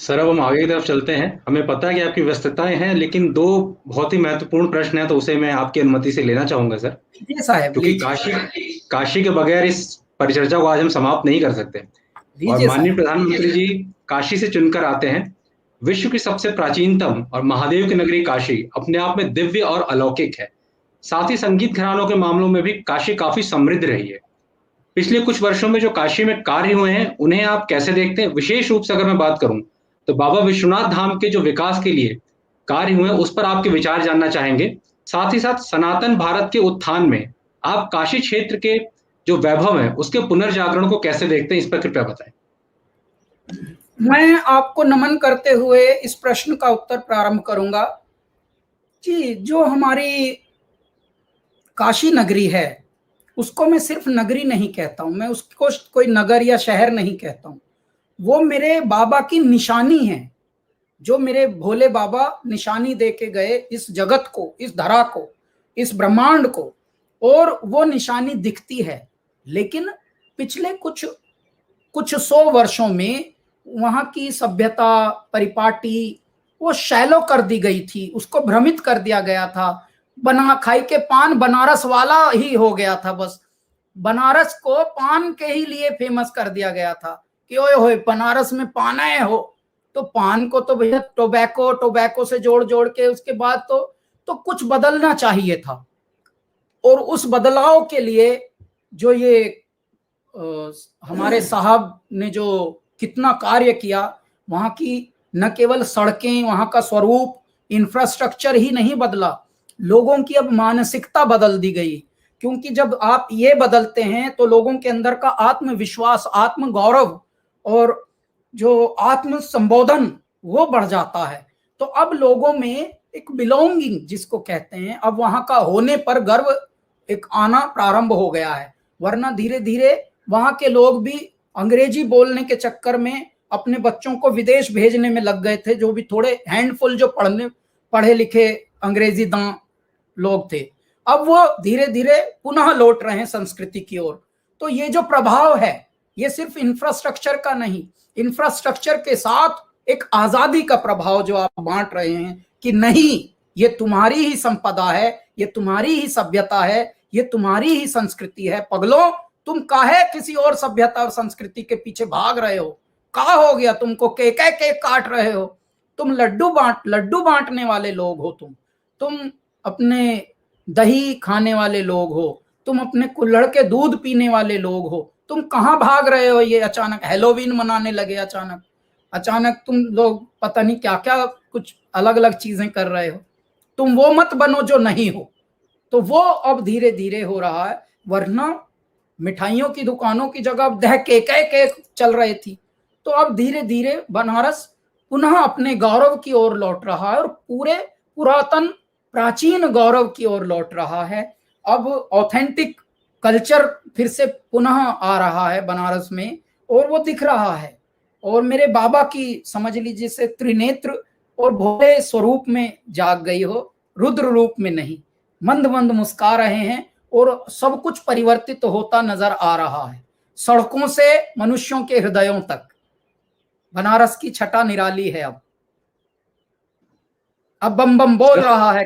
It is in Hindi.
सर अब हम आगे की तरफ चलते हैं। हमें पता है कि आपकी व्यस्तताएं हैं, लेकिन दो बहुत ही महत्वपूर्ण प्रश्न हैं, तो उसे मैं आपकी अनुमति से लेना चाहूंगा सर। लीजिए साहब, क्योंकि लीजिए। काशी काशी के बगैर इस परिचर्चा को आज हम समाप्त नहीं कर सकते। और लीजिए माननीय साहब। प्रधानमंत्री जी काशी से चुनकर आते हैं। विश्व की सबसे प्राचीनतम और महादेव की नगरी काशी अपने आप में दिव्य और अलौकिक है। साथ ही संगीत घरानों के मामलों में भी काशी काफी समृद्ध रही है। पिछले कुछ वर्षों में जो काशी में कार्य हुए हैं, उन्हें आप कैसे देखते हैं? विशेष रूप से अगर मैं बात करूं, तो बाबा विश्वनाथ धाम के जो विकास के लिए कार्य हुए हैं, उस पर आपके विचार जानना चाहेंगे। साथ ही साथ सनातन भारत के उत्थान में आप काशी क्षेत्र के जो वैभव है, उसके पुनर्जागरण को कैसे देखते हैं? इस पर कृपया बताएं। मैं आपको नमन करते हुए इस प्रश्न का उत्तर प्रारंभ करूंगा कि जो हमारी काशी नगरी है, उसको मैं सिर्फ नगरी नहीं कहता हूं, मैं उसको कोई नगर या शहर नहीं कहता हूं। वो मेरे बाबा की निशानी है, जो मेरे भोले बाबा निशानी दे के गए इस जगत को, इस धरा को, इस ब्रह्मांड को, और वो निशानी दिखती है। लेकिन पिछले कुछ कुछ 100 वर्षों में वहां की सभ्यता, परिपाटी, वो शैलो कर दी गई थी, उसको भ्रमित कर दिया गया था। बना खाई के पान बनारस वाला ही हो गया था। बस बनारस को पान के ही लिए फेमस कर दिया गया था कि ओए होए बनारस में पान आए हो। तो पान को तो भैया टोबैको टोबैको से जोड़ जोड़ के उसके बाद तो कुछ बदलना चाहिए था। और उस बदलाव के लिए जो ये हमारे साहब ने जो कितना कार्य किया, वहां की न केवल सड़कें, वहां का स्वरूप, इंफ्रास्ट्रक्चर ही नहीं बदला, लोगों की अब मानसिकता बदल दी गई। क्योंकि जब आप ये बदलते हैं तो लोगों के अंदर का आत्मविश्वास, आत्म गौरव और जो आत्म संबोधन वो बढ़ जाता है। तो अब लोगों में एक बिलोंगिंग जिसको कहते हैं, अब वहां का होने पर गर्व एक आना प्रारंभ हो गया है। वरना धीरे धीरे वहां के लोग भी अंग्रेजी बोलने के चक्कर में अपने बच्चों को विदेश भेजने में लग गए थे, जो भी थोड़े हैंडफुल जो पढ़े लिखे अंग्रेजी दां लोग थे। अब वो धीरे धीरे पुनः लौट रहे हैं संस्कृति की ओर। तो ये जो प्रभाव है, ये सिर्फ इंफ्रास्ट्रक्चर का नहीं, इंफ्रास्ट्रक्चर के साथ एक आजादी का प्रभाव जो आप बांट रहे हैं कि नहीं, ये तुम्हारी ही संपदा है, ये तुम्हारी ही सभ्यता है, ये तुम्हारी ही संस्कृति है। पगलो, तुम काहे किसी और सभ्यता और संस्कृति के पीछे भाग रहे हो? कहा हो गया तुमको? के काट रहे हो? तुम लड्डू बांटने वाले लोग हो। तुम अपने दही खाने वाले लोग हो, तुम अपने कुल्हड़ के दूध पीने वाले लोग हो। तुम कहां भाग रहे हो? ये अचानक हेलोवीन मनाने लगे, अचानक अचानक तुम लोग पता नहीं क्या क्या कुछ अलग अलग चीजें कर रहे हो। तुम वो मत बनो जो नहीं हो। तो वो अब धीरे धीरे हो रहा है। वरना मिठाइयों की दुकानों की जगह अब दह के चल रही थी। तो अब धीरे धीरे बनारस पुनः अपने गौरव की ओर लौट रहा है और पूरे पुरातन प्राचीन गौरव की ओर लौट रहा है। अब ऑथेंटिक कल्चर फिर से पुनः आ रहा है बनारस में, और वो दिख रहा है। और मेरे बाबा की समझ लीजिए से त्रिनेत्र और भोले स्वरूप में जाग गई हो, रुद्र रूप में नहीं। मंद मंद मुस्का रहे हैं और सब कुछ परिवर्तित होता नजर आ रहा है, सड़कों से मनुष्यों के हृदयों तक। बनारस की छटा निराली है। अब बम बम बोल रहा है।